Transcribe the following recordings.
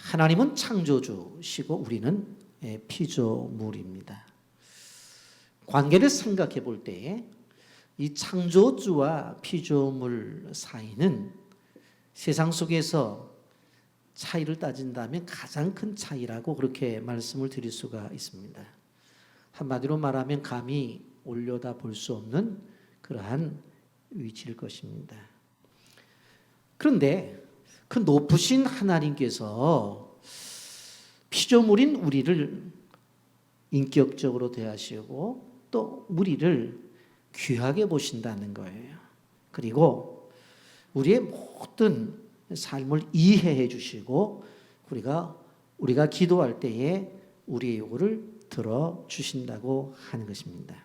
하나님은 창조주시고 우리는 피조물입니다. 관계를 생각해 볼 때 이 창조주와 피조물 사이는 세상 속에서 차이를 따진다면 가장 큰 차이라고 그렇게 말씀을 드릴 수가 있습니다. 한마디로 말하면 감히 올려다 볼 수 없는 그러한 위치일 것입니다. 그런데 그 높으신 하나님께서 피조물인 우리를 인격적으로 대하시고 또 우리를 귀하게 보신다는 거예요. 그리고 우리의 모든 삶을 이해해 주시고 우리가 기도할 때에 우리의 요구를 들어주신다고 하는 것입니다.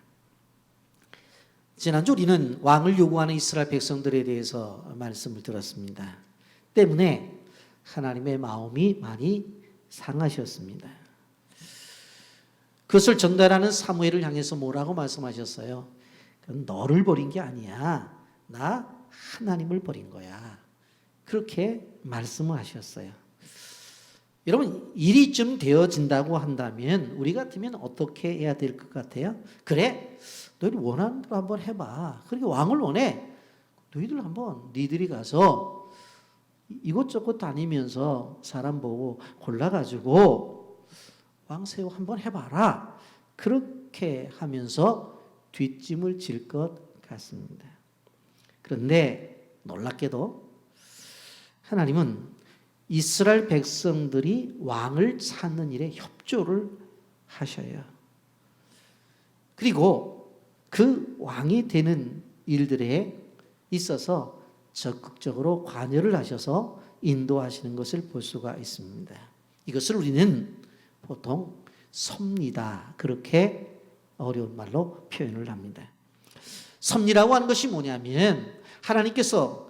지난주 우리는 왕을 요구하는 이스라엘 백성들에 대해서 말씀을 들었습니다. 때문에 하나님의 마음이 많이 상하셨습니다. 그것을 전달하는 사무엘을 향해서 뭐라고 말씀하셨어요? 그건 너를 버린 게 아니야. 나 하나님을 버린 거야. 그렇게 말씀을 하셨어요. 여러분, 일이 좀 되어진다고 한다면 우리 같으면 어떻게 해야 될 것 같아요? 그래, 너희들 원하는 대로 한번 해봐. 그러니까 왕을 원해. 니들이 가서 이곳저곳 다니면서 사람 보고 골라가지고 왕 세워 한번 해봐라. 그렇게 하면서 뒷짐을 질 것 같습니다. 그런데 놀랍게도 하나님은 이스라엘 백성들이 왕을 찾는 일에 협조를 하셔요. 그리고 그 왕이 되는 일들에 있어서 적극적으로 관여를 하셔서 인도하시는 것을 볼 수가 있습니다. 이것을 우리는 보통 섭리다, 그렇게 어려운 말로 표현을 합니다. 섭리라고 하는 것이 뭐냐면 하나님께서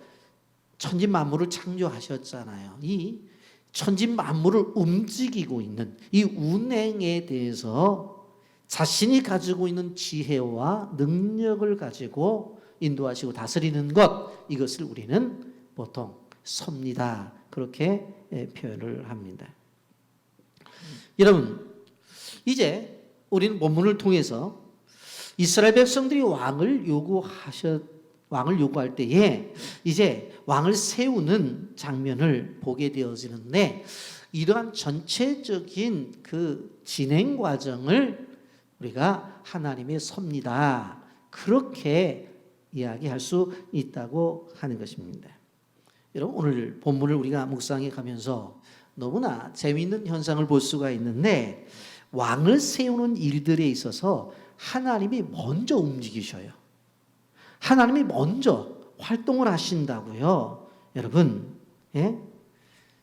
천지 만물을 창조하셨잖아요. 이 천지 만물을 움직이고 있는 이 운행에 대해서 자신이 가지고 있는 지혜와 능력을 가지고 인도하시고 다스리는 것, 이것을 우리는 보통 섭리다, 그렇게 표현을 합니다. 여러분, 이제 우리는 본문을 통해서 이스라엘 백성들이 왕을 요구할 때에 이제 왕을 세우는 장면을 보게 되어지는데, 이러한 전체적인 그 진행 과정을 우리가 하나님의 섭리다, 그렇게 이야기할 수 있다고 하는 것입니다. 여러분, 오늘 본문을 우리가 묵상해 가면서 너무나 재미있는 현상을 볼 수가 있는데, 왕을 세우는 일들에 있어서 하나님이 먼저 움직이셔요. 하나님이 먼저 활동을 하신다고요, 여러분. 예?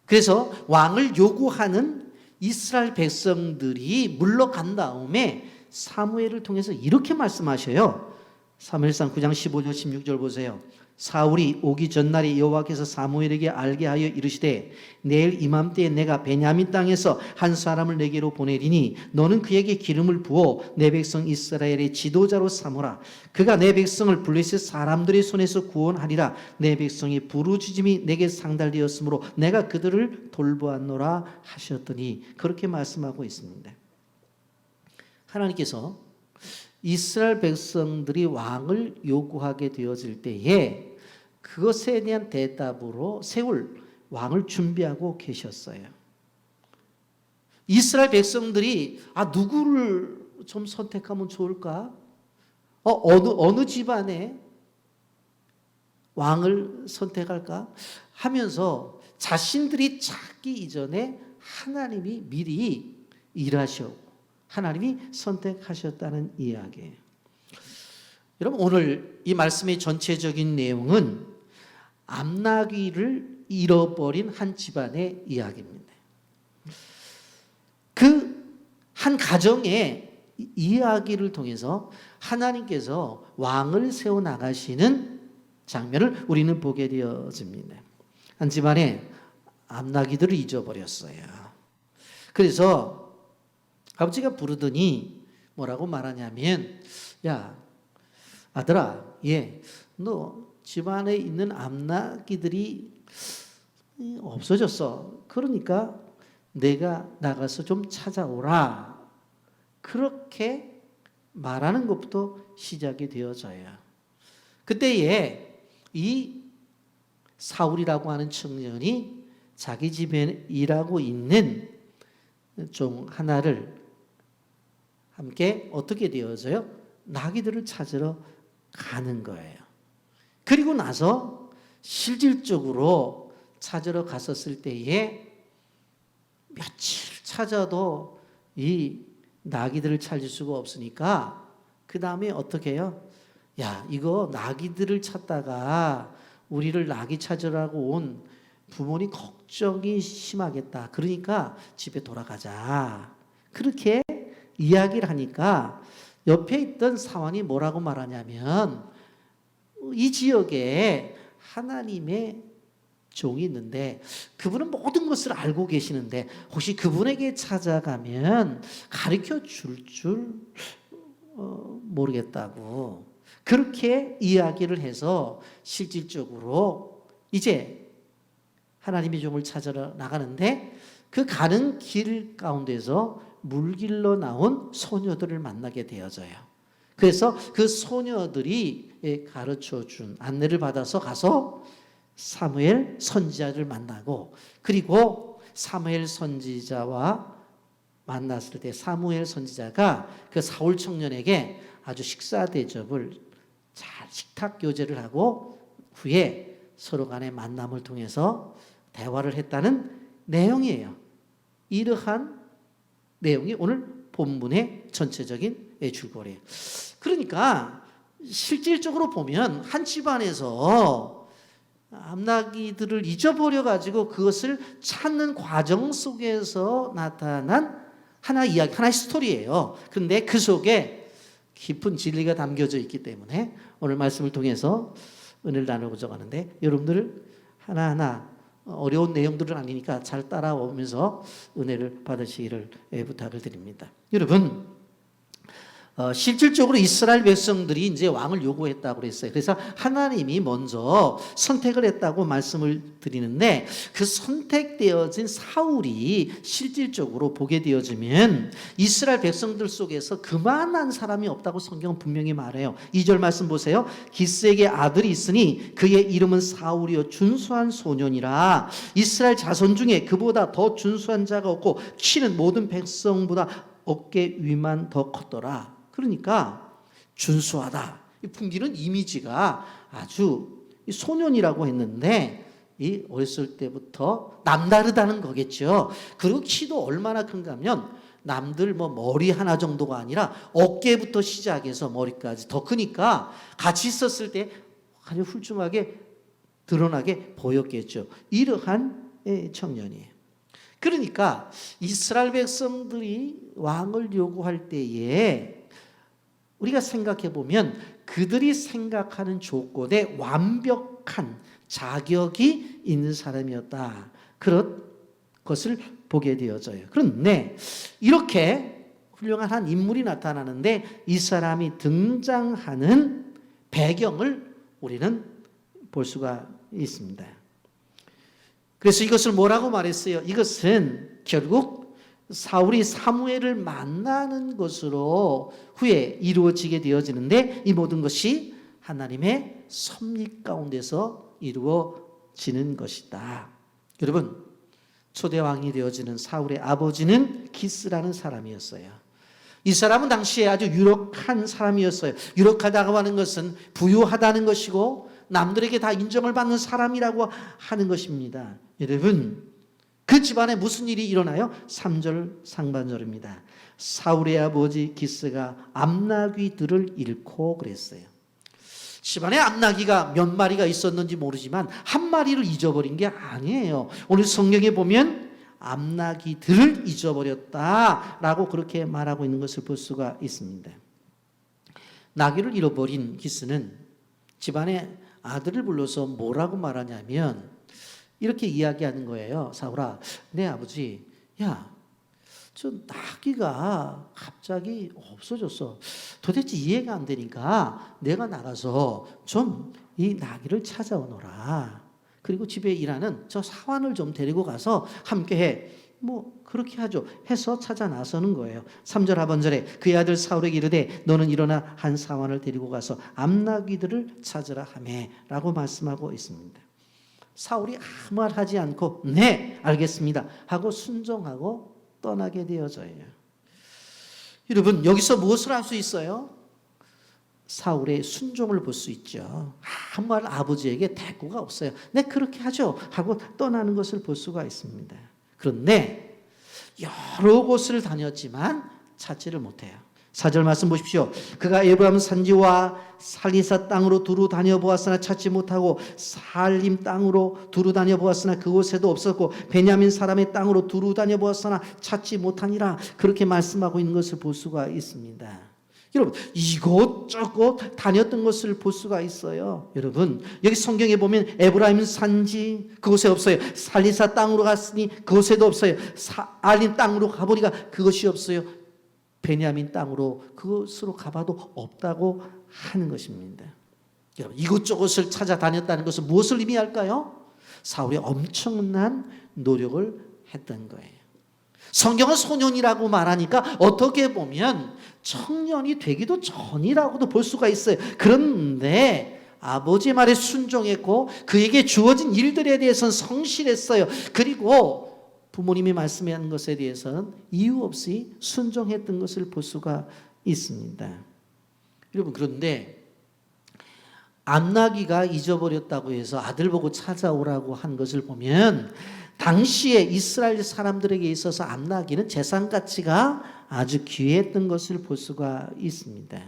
그래서 왕을 요구하는 이스라엘 백성들이 물러간 다음에 사무엘을 통해서 이렇게 말씀하셔요. 사무엘상 9장 15절 16절 보세요. 사울이 오기 전날에 여호와께서 사무엘에게 알게 하여 이르시되 내일 이맘때에 내가 베냐민 땅에서 한 사람을 내게로 보내리니 너는 그에게 기름을 부어 내 백성 이스라엘의 지도자로 삼으라. 그가 내 백성을 블레셋 사람들의 손에서 구원하리라. 내 백성의 부르짖음이 내게 상달되었으므로 내가 그들을 돌보았노라 하셨더니, 그렇게 말씀하고 있습니다. 하나님께서 이스라엘 백성들이 왕을 요구하게 되어질 때에 그것에 대한 대답으로 세울 왕을 준비하고 계셨어요. 이스라엘 백성들이 누구를 좀 선택하면 좋을까? 어느 집안에 왕을 선택할까? 하면서 자신들이 찾기 이전에 하나님이 미리 일하셨고 하나님이 선택하셨다는 이야기예요. 여러분, 오늘 이 말씀의 전체적인 내용은 암나귀를 잃어버린 한 집안의 이야기입니다. 그 한 가정의 이야기를 통해서 하나님께서 왕을 세워 나가시는 장면을 우리는 보게 되어집니다. 한 집안에 암나귀들을 잊어버렸어요. 그래서 아버지가 부르더니 뭐라고 말하냐면, 야 아들아, 너 집안에 있는 암나귀들이 없어졌어. 그러니까 내가 나가서 좀 찾아오라. 그렇게 말하는 것부터 시작이 되어져요. 그때에 이 사울이라고 하는 청년이 자기 집에 일하고 있는 종 하나를 함께 어떻게 되어져요? 나귀들을 찾으러 가는 거예요. 그리고 나서 실질적으로 찾으러 갔었을 때에 며칠 찾아도 이 나귀들을 찾을 수가 없으니까 그 다음에 어떻게 해요? 야, 이거 나귀들을 찾다가 우리를 나귀 찾으라고 온 부모님 걱정이 심하겠다. 그러니까 집에 돌아가자. 그렇게 이야기를 하니까 옆에 있던 사환이 뭐라고 말하냐면 이 지역에 하나님의 종이 있는데 그분은 모든 것을 알고 계시는데 혹시 그분에게 찾아가면 가르쳐 줄 모르겠다고 그렇게 이야기를 해서 실질적으로 이제 하나님의 종을 찾으러 나가는데 그 가는 길 가운데서 물길로 나온 소녀들을 만나게 되어져요. 그래서 그 소녀들이 가르쳐 준 안내를 받아서 가서 사무엘 선지자를 만나고 그리고 사무엘 선지자와 만났을 때 사무엘 선지자가 그 사울 청년에게 아주 식사 대접을 잘 식탁 교제를 하고 후에 서로 간의 만남을 통해서 대화를 했다는 내용이에요. 이러한 내용이 오늘 본문의 전체적인 줄거리예요. 그러니까 실질적으로 보면 한 집안에서 암나귀들을 잊어버려 가지고 그것을 찾는 과정 속에서 나타난 하나의 이야기, 하나의 스토리예요. 그런데 그 속에 깊은 진리가 담겨져 있기 때문에 오늘 말씀을 통해서 은혜를 나누고자 하는데 여러분들 하나하나 어려운 내용들은 아니니까 잘 따라오면서 은혜를 받으시기를 부탁을 드립니다. 여러분 실질적으로 이스라엘 백성들이 이제 왕을 요구했다고 그랬어요. 그래서 하나님이 먼저 선택을 했다고 말씀을 드리는데 그 선택되어진 사울이 실질적으로 보게 되어지면 이스라엘 백성들 속에서 그만한 사람이 없다고 성경은 분명히 말해요. 2절 말씀 보세요. 기스에게 아들이 있으니 그의 이름은 사울이요 준수한 소년이라 이스라엘 자손 중에 그보다 더 준수한 자가 없고 키는 모든 백성보다 어깨 위만 더 컸더라. 그러니까 준수하다. 이 풍기는 이미지가 아주 소년이라고 했는데 이 어렸을 때부터 남다르다는 거겠죠. 그리고 키도 얼마나 큰가 하면 남들 뭐 머리 하나 정도가 아니라 어깨부터 시작해서 머리까지 더 크니까 같이 있었을 때 아주 훌륭하게 드러나게 보였겠죠. 이러한 청년이에요. 그러니까 이스라엘 백성들이 왕을 요구할 때에 우리가 생각해 보면 그들이 생각하는 조건에 완벽한 자격이 있는 사람이었다. 그런 것을 보게 되어져요. 그런데 이렇게 훌륭한 한 인물이 나타나는데 이 사람이 등장하는 배경을 우리는 볼 수가 있습니다. 그래서 이것을 뭐라고 말했어요? 이것은 결국 사울이 사무엘을 만나는 것으로 후에 이루어지게 되어지는데 이 모든 것이 하나님의 섭리 가운데서 이루어지는 것이다. 여러분, 초대왕이 되어지는 사울의 아버지는 기스라는 사람이었어요. 이 사람은 당시에 아주 유력한 사람이었어요. 유력하다고 하는 것은 부유하다는 것이고 남들에게 다 인정을 받는 사람이라고 하는 것입니다. 여러분, 그 집안에 무슨 일이 일어나요? 3절 상반절입니다. 사울의 아버지 기스가 암나귀들을 잃고 그랬어요. 집안에 암나귀가 몇 마리가 있었는지 모르지만 한 마리를 잊어버린 게 아니에요. 오늘 성경에 보면 암나귀들을 잊어버렸다라고 그렇게 말하고 있는 것을 볼 수가 있습니다. 나귀를 잃어버린 기스는 집안에 아들을 불러서 뭐라고 말하냐면 이렇게 이야기하는 거예요. 사울아, 내 아버지, 야, 저 나귀가 갑자기 없어졌어. 도대체 이해가 안 되니까 내가 나가서 좀 이 나귀를 찾아오너라. 그리고 집에 일하는 저 사환을 좀 데리고 가서 함께 뭐 그렇게 하죠. 해서 찾아 나서는 거예요. 3절 하반절에 그의 아들 사울에게 이르되 너는 일어나 한 사환을 데리고 가서 암나귀들을 찾으라 하매 라고 말씀하고 있습니다. 사울이 아무 말 하지 않고 네 알겠습니다 하고 순종하고 떠나게 되어져요. 여러분 여기서 무엇을 할 수 있어요? 사울의 순종을 볼 수 있죠. 아무 말 아버지에게 대꾸가 없어요. 네 그렇게 하죠 하고 떠나는 것을 볼 수가 있습니다. 그런데 여러 곳을 다녔지만 찾지를 못해요. 4절 말씀 보십시오. 그가 에브라임 산지와 살리사 땅으로 두루 다녀보았으나 찾지 못하고 살림 땅으로 두루 다녀보았으나 그곳에도 없었고 베냐민 사람의 땅으로 두루 다녀보았으나 찾지 못하니라. 그렇게 말씀하고 있는 것을 볼 수가 있습니다. 여러분 이곳저곳 다녔던 것을 볼 수가 있어요. 여러분 여기 성경에 보면 에브라임 산지 그곳에 없어요. 살리사 땅으로 갔으니 그곳에도 없어요. 알린 땅으로 가보니까 그것이 없어요. 베냐민 땅으로 그곳으로 가봐도 없다고 하는 것입니다. 여러분 이곳저곳을 찾아다녔다는 것은 무엇을 의미할까요? 사울이 엄청난 노력을 했던 거예요. 성경은 소년이라고 말하니까 어떻게 보면 청년이 되기도 전이라고도 볼 수가 있어요. 그런데 아버지 말에 순종했고 그에게 주어진 일들에 대해서는 성실했어요. 그리고 부모님이 말씀하는 것에 대해서는 이유 없이 순종했던 것을 볼 수가 있습니다. 여러분 그런데 암나귀가 잊어버렸다고 해서 아들 보고 찾아오라고 한 것을 보면 당시에 이스라엘 사람들에게 있어서 암나귀는 재산 가치가 아주 귀했던 것을 볼 수가 있습니다.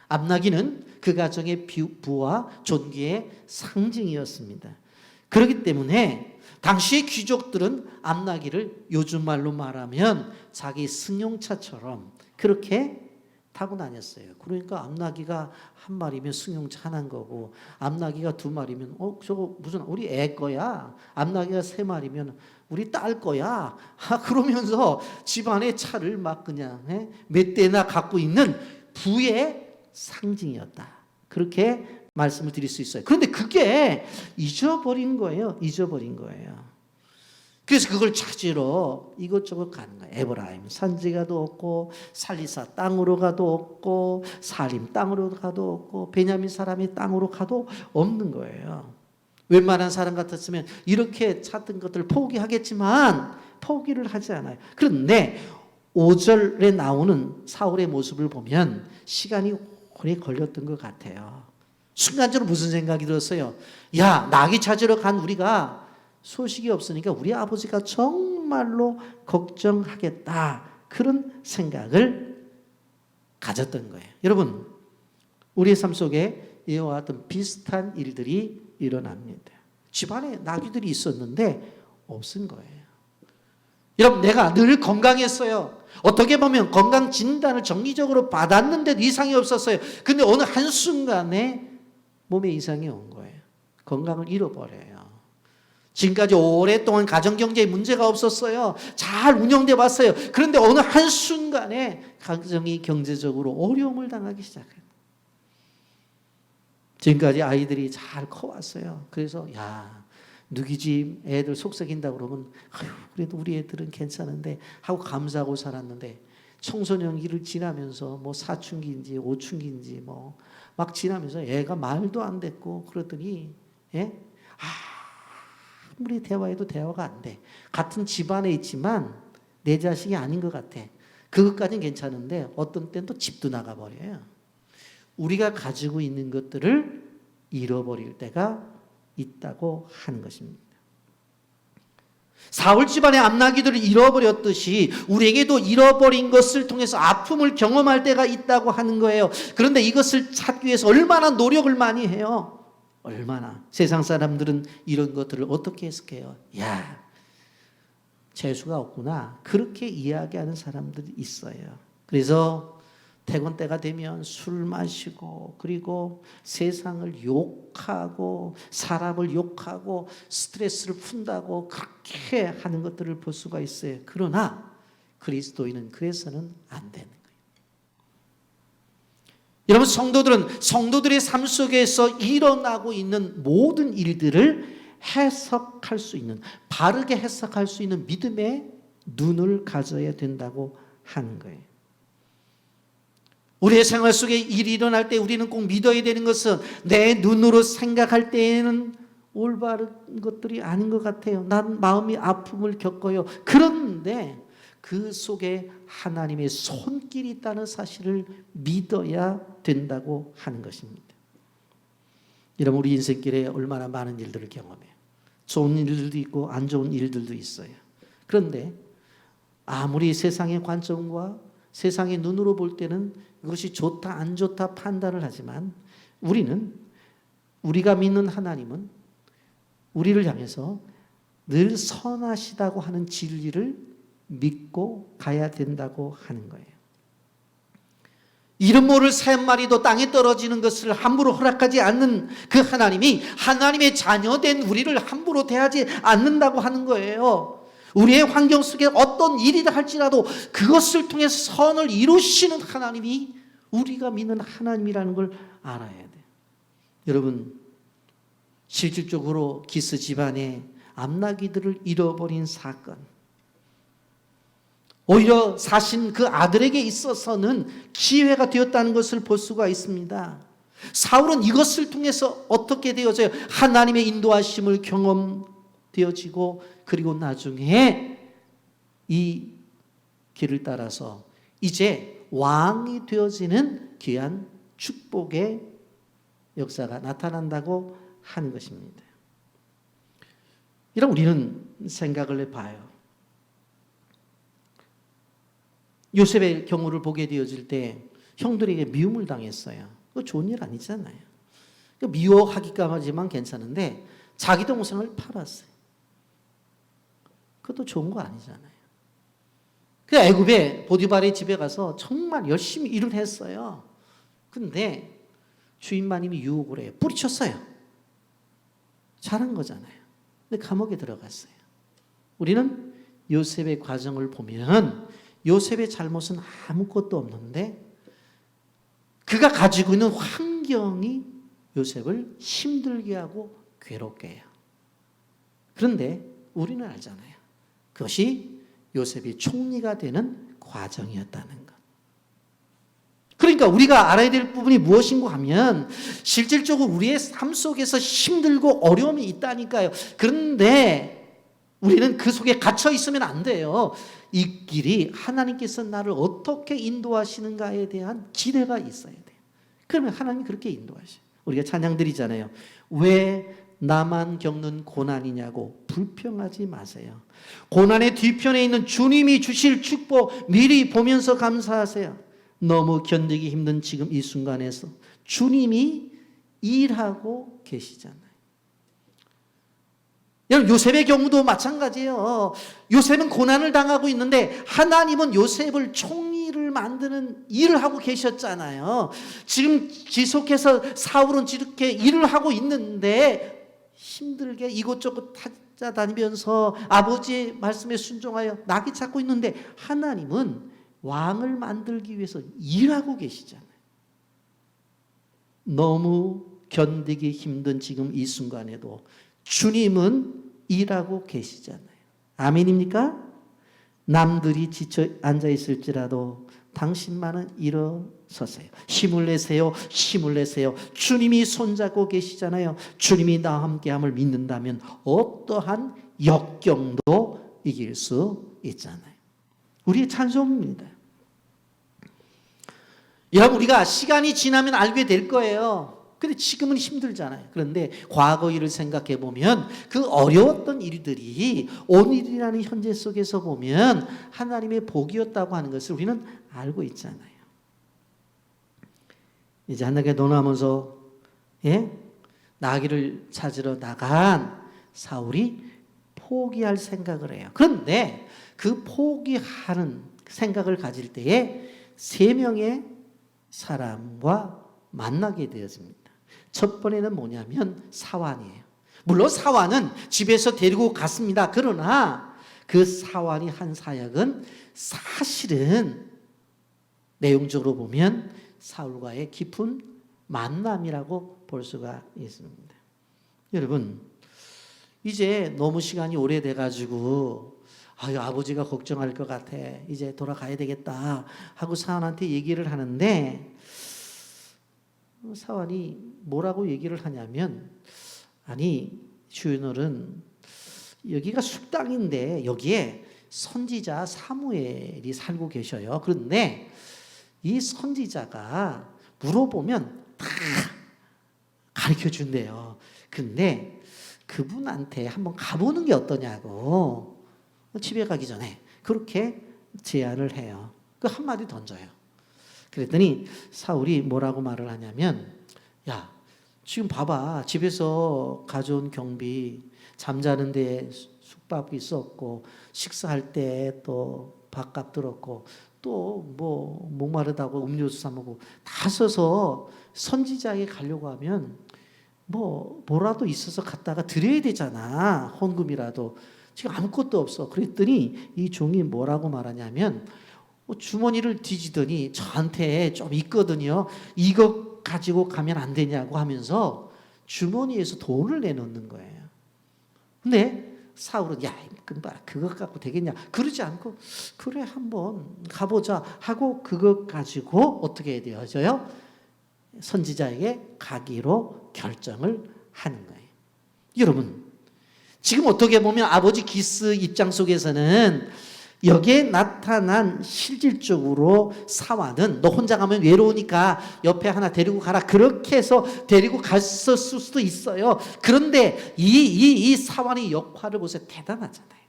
암나귀는 그 가정의 부와 존귀의 상징이었습니다. 그렇기 때문에 당시의 귀족들은 암나귀를 요즘 말로 말하면 자기 승용차처럼 그렇게 타고 다녔어요. 그러니까 암나귀가 한 마리면 승용차 하나인 거고 암나귀가 두 마리면 저거 무슨 우리 애 거야. 암나귀가 세 마리면 우리 딸 거야. 그러면서 집안의 차를 막 그냥 몇 대나 갖고 있는 부의 상징이었다. 그렇게 말씀을 드릴 수 있어요. 그런데 그게 잊어버린 거예요. 잊어버린 거예요. 그래서 그걸 찾으러 이것저것 가는 거예요. 에브라임 산지 가도 없고 살리사 땅으로 가도 없고 살림 땅으로 가도 없고 베냐민 사람의 땅으로 가도 없는 거예요. 웬만한 사람 같았으면 이렇게 찾던 것들을 포기하겠지만 포기를 하지 않아요. 그런데 5절에 나오는 사울의 모습을 보면 시간이 오래 걸렸던 것 같아요. 순간적으로 무슨 생각이 들었어요? 야, 나귀 찾으러 간 우리가 소식이 없으니까 우리 아버지가 정말로 걱정하겠다. 그런 생각을 가졌던 거예요. 여러분, 우리의 삶 속에 이와 같은 비슷한 일들이 일어납니다. 집안에 나귀들이 있었는데 없은 거예요. 여러분, 내가 늘 건강했어요. 어떻게 보면 건강 진단을 정기적으로 받았는데도 이상이 없었어요. 근데 어느 한순간에 몸에 이상이 온 거예요. 건강을 잃어버려요. 지금까지 오랫동안 가정경제에 문제가 없었어요. 잘 운영돼 왔어요. 그런데 어느 한순간에 가정이 경제적으로 어려움을 당하기 시작해요. 지금까지 아이들이 잘 커왔어요. 그래서 누기 집 애들 속썩인다고 그러면 그래도 우리 애들은 괜찮은데 하고 감사하고 살았는데 청소년기를 지나면서 뭐 사춘기인지 오춘기인지 뭐 막 지나면서 애가 말도 안 됐고 그러더니 아무리 대화해도 대화가 안 돼. 같은 집안에 있지만 내 자식이 아닌 것 같아. 그것까지는 괜찮은데 어떤 때는 또 집도 나가버려요. 우리가 가지고 있는 것들을 잃어버릴 때가 있다고 하는 것입니다. 사울 집안의 암나귀들을 잃어버렸듯이 우리에게도 잃어버린 것을 통해서 아픔을 경험할 때가 있다고 하는 거예요. 그런데 이것을 찾기 위해서 얼마나 노력을 많이 해요. 얼마나. 세상 사람들은 이런 것들을 어떻게 해석해요? 재수가 없구나. 그렇게 이야기하는 사람들이 있어요. 그래서 퇴근 때가 되면 술 마시고 그리고 세상을 욕하고 사람을 욕하고 스트레스를 푼다고 그렇게 하는 것들을 볼 수가 있어요. 그러나 그리스도인은 그래서는 안 되는 거예요. 여러분 성도들은 성도들의 삶 속에서 일어나고 있는 모든 일들을 해석할 수 있는 바르게 해석할 수 있는 믿음의 눈을 가져야 된다고 하는 거예요. 우리의 생활 속에 일이 일어날 때 우리는 꼭 믿어야 되는 것은 내 눈으로 생각할 때에는 올바른 것들이 아닌 것 같아요. 난 마음이 아픔을 겪어요. 그런데 그 속에 하나님의 손길이 있다는 사실을 믿어야 된다고 하는 것입니다. 여러분, 우리 인생길에 얼마나 많은 일들을 경험해요. 좋은 일들도 있고 안 좋은 일들도 있어요. 그런데 아무리 세상의 관점과 세상의 눈으로 볼 때는 그것이 좋다 안 좋다 판단을 하지만 우리가 믿는 하나님은 우리를 향해서 늘 선하시다고 하는 진리를 믿고 가야 된다고 하는 거예요. 이름 모를 새 한 마리도 땅에 떨어지는 것을 함부로 허락하지 않는 그 하나님이 하나님의 자녀된 우리를 함부로 대하지 않는다고 하는 거예요. 우리의 환경 속에 어떤 일이라 할지라도 그것을 통해서 선을 이루시는 하나님이 우리가 믿는 하나님이라는 걸 알아야 돼요. 여러분, 실질적으로 기스 집안의 암나기들을 잃어버린 사건, 오히려 사신 그 아들에게 있어서는 기회가 되었다는 것을 볼 수가 있습니다. 사울은 이것을 통해서 어떻게 되어져요? 하나님의 인도하심을 경험되어지고 그리고 나중에 이 길을 따라서 이제 왕이 되어지는 귀한 축복의 역사가 나타난다고 하는 것입니다. 이런 우리는 생각을 해봐요. 요셉의 경우를 보게 되어질 때 형들에게 미움을 당했어요. 그거 좋은 일 아니잖아요. 미워하기까지만 괜찮은데 자기 동생을 팔았어요. 그것도 좋은 거 아니잖아요. 그 애굽의 보디발의 집에 가서 정말 열심히 일을 했어요. 근데 주인마님이 유혹을 해요. 뿌리쳤어요. 잘한 거잖아요. 근데 감옥에 들어갔어요. 우리는 요셉의 과정을 보면 요셉의 잘못은 아무것도 없는데 그가 가지고 있는 환경이 요셉을 힘들게 하고 괴롭게 해요. 그런데 우리는 알잖아요. 그것이 요셉이 총리가 되는 과정이었다는 것. 그러니까 우리가 알아야 될 부분이 무엇인가 하면 실질적으로 우리의 삶 속에서 힘들고 어려움이 있다니까요. 그런데 우리는 그 속에 갇혀 있으면 안 돼요. 이 길이 하나님께서 나를 어떻게 인도하시는가에 대한 기대가 있어야 돼요. 그러면 하나님이 그렇게 인도하셔요. 우리가 찬양 드리잖아요. 왜 나만 겪는 고난이냐고 불평하지 마세요. 고난의 뒤편에 있는 주님이 주실 축복 미리 보면서 감사하세요. 너무 견디기 힘든 지금 이 순간에서 주님이 일하고 계시잖아요. 여러분, 요셉의 경우도 마찬가지예요. 요셉은 고난을 당하고 있는데 하나님은 요셉을 총리를 만드는 일을 하고 계셨잖아요. 지금 지속해서 사울은 이렇게 일을 하고 있는데 힘들게 이곳저곳 찾아다니면서 아버지의 말씀에 순종하여 낙이 찾고 있는데 하나님은 왕을 만들기 위해서 일하고 계시잖아요. 너무 견디기 힘든 지금 이 순간에도 주님은 일하고 계시잖아요. 아멘입니까? 남들이 지쳐 앉아 있을지라도 당신만은 일어서세요. 힘을 내세요. 힘을 내세요. 주님이 손잡고 계시잖아요. 주님이 나와 함께함을 믿는다면 어떠한 역경도 이길 수 있잖아요. 우리의 찬송입니다. 여러분, 우리가 시간이 지나면 알게 될 거예요. 근데 지금은 힘들잖아요. 그런데 과거 일을 생각해 보면 그 어려웠던 일들이 오늘이라는 현재 속에서 보면 하나님의 복이었다고 하는 것을 우리는 알고 있잖아요. 이제 한나게 논하면서 나귀를 찾으러 나간 사울이 포기할 생각을 해요. 그런데 그 포기하는 생각을 가질 때에 3명의 사람과 만나게 되어집니다. 첫 번째는 뭐냐면 사환이에요. 물론 사환은 집에서 데리고 갔습니다. 그러나 그 사환이 한 사역은 사실은 내용적으로 보면 사울과의 깊은 만남이라고 볼 수가 있습니다. 여러분, 이제 너무 시간이 오래돼가지고 아유, 아버지가 걱정할 것 같아. 이제 돌아가야 되겠다 하고 사환한테 얘기를 하는데 사환이 뭐라고 얘기를 하냐면, 아니 주인어른, 여기가 숙당인데 여기에 선지자 사무엘이 살고 계셔요. 그런데 이 선지자가 물어보면 다 가르쳐 준대요. 근데 그분한테 한번 가보는 게 어떠냐고 집에 가기 전에 그렇게 제안을 해요. 그 한마디 던져요. 그랬더니 사울이 뭐라고 말을 하냐면, 야, 지금 봐봐. 집에서 가져온 경비, 잠자는데 숙박비 썼고, 식사할 때 또 밥값 들었고, 또 뭐 목마르다고 음료수 사 먹고 다 써서 선지자에게 가려고 하면 뭐라도 있어서 갖다가 드려야 되잖아. 헌금이라도. 지금 아무것도 없어. 그랬더니 이 종이 뭐라고 말하냐면, 주머니를 뒤지더니 저한테 좀 있거든요. 이거 가지고 가면 안 되냐고 하면서 주머니에서 돈을 내놓는 거예요. 근데 사울은 야, 그것 갖고 되겠냐? 그러지 않고 그래 한번 가보자 하고 그것 가지고 어떻게 되어져요? 선지자에게 가기로 결정을 하는 거예요. 여러분, 지금 어떻게 보면 아버지 기스 입장 속에서는 여기에 나타난 실질적으로 사환은 너 혼자 가면 외로우니까 옆에 하나 데리고 가라, 그렇게 해서 데리고 갔을 수도 있어요. 그런데 이 사환의 역할을 보세요. 대단하잖아요.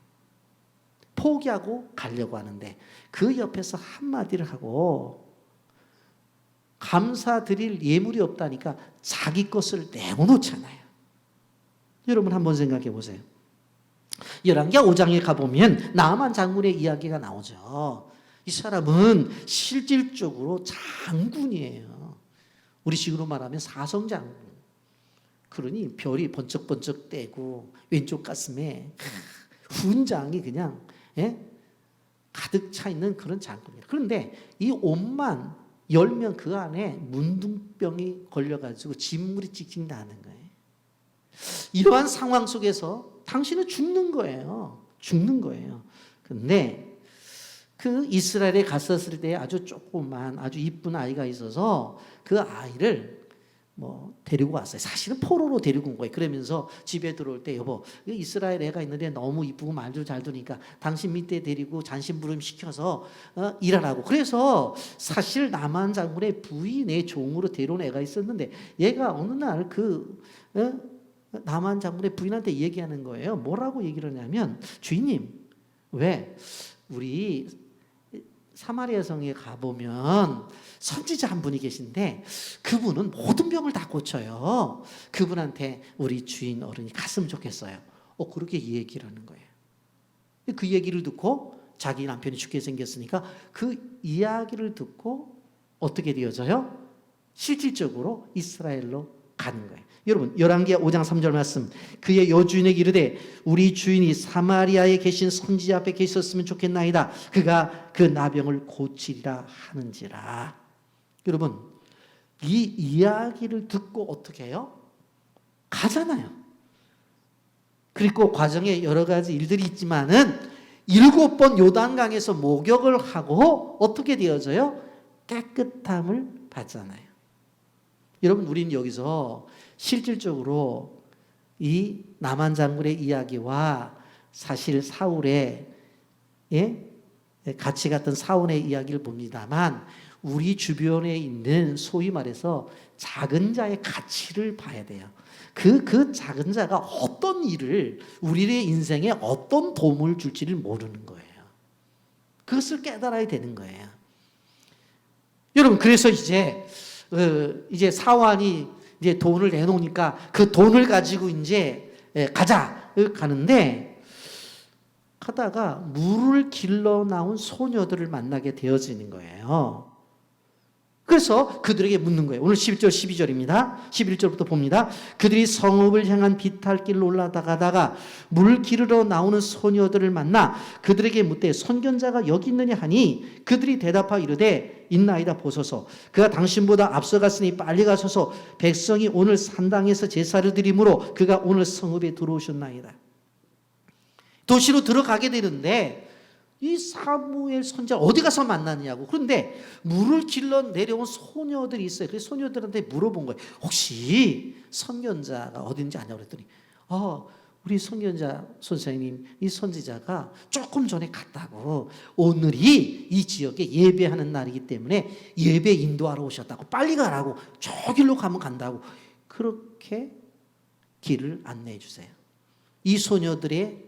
포기하고 가려고 하는데 그 옆에서 한마디를 하고, 감사드릴 예물이 없다니까 자기 것을 내어놓잖아요. 여러분 한번 생각해 보세요. 열왕기하 5장에 가보면 나아만 장군의 이야기가 나오죠. 이 사람은 실질적으로 장군이에요. 우리 식으로 말하면 사성장군. 그러니 별이 번쩍번쩍 떼고 왼쪽 가슴에 훈장이 그냥 가득 차 있는 그런 장군이에요. 그런데 이 옷만 열면 그 안에 문둥병이 걸려가지고 진물이 찍찍 나는 거예요. 이러한 상황 속에서 당신은 죽는 거예요. 죽는 거예요. 근데 그 이스라엘에 갔었을 때 아주 조그만 아주 이쁜 아이가 있어서 그 아이를 데리고 왔어요. 사실은 포로로 데리고 온 거예요. 그러면서 집에 들어올 때, 여보, 이스라엘 애가 있는데 너무 이쁘고 말도 잘 듣니까 당신 밑에 데리고 잔심부름 시켜서 일하라고. 그래서 사실 나만 장군의 부인의 종으로 데려온 애가 있었는데 얘가 어느 날 나만 장군의 부인한테 얘기하는 거예요. 뭐라고 얘기를 하냐면, 주인님, 왜 우리 사마리아 성에 가보면 선지자 한 분이 계신데 그분은 모든 병을 다 고쳐요. 그분한테 우리 주인 어른이 갔으면 좋겠어요. 그렇게 얘기를 하는 거예요. 그 얘기를 듣고 자기 남편이 죽게 생겼으니까 그 이야기를 듣고 어떻게 되어져요? 실질적으로 이스라엘로 가는 거예요. 여러분, 열왕기하 5장 3절 말씀, 그의 여주인에게 이르되 우리 주인이 사마리아에 계신 선지자 앞에 계셨으면 좋겠나이다. 그가 그 나병을 고치리라 하는지라. 여러분, 이 이야기를 듣고 어떻게 해요? 가잖아요. 그리고 과정에 여러 가지 일들이 있지만은 7번 요단강에서 목욕을 하고 어떻게 되어져요? 깨끗함을 받잖아요. 여러분, 우리는 여기서 실질적으로 이 나만 장군의 이야기와 사실 사울의 같이 갔던 사울의 이야기를 봅니다만, 우리 주변에 있는 소위 말해서 작은 자의 가치를 봐야 돼요. 그 작은 자가 어떤 일을 우리의 인생에 어떤 도움을 줄지를 모르는 거예요. 그것을 깨달아야 되는 거예요. 여러분, 그래서 이제 사환이 이제 돈을 내놓으니까 그 돈을 가지고 이제 가자 가는데, 가다가 물을 길러 나온 소녀들을 만나게 되어지는 거예요. 그래서 그들에게 묻는 거예요. 오늘 11절 12절입니다. 11절부터 봅니다. 그들이 성읍을 향한 비탈길로 올라가다가 물 기르러 나오는 소녀들을 만나 그들에게 묻되 선견자가 여기 있느냐 하니, 그들이 대답하여 이르되 있나이다, 보소서. 그가 당신보다 앞서갔으니 빨리 가소서. 백성이 오늘 산당에서 제사를 드리므로 그가 오늘 성읍에 들어오셨나이다. 도시로 들어가게 되는데 이 사무엘 선지자 어디 가서 만났냐고. 그런데 물을 길러 내려온 소녀들이 있어요. 그래서 소녀들한테 물어본 거예요. 혹시 선견자가 어딘지 아냐고 그랬더니 우리 선견자 선생님, 이 선지자가 조금 전에 갔다고. 오늘이 이 지역에 예배하는 날이기 때문에 예배 인도하러 오셨다고. 빨리 가라고. 저 길로 가면 간다고. 그렇게 길을 안내해 주세요. 이 소녀들의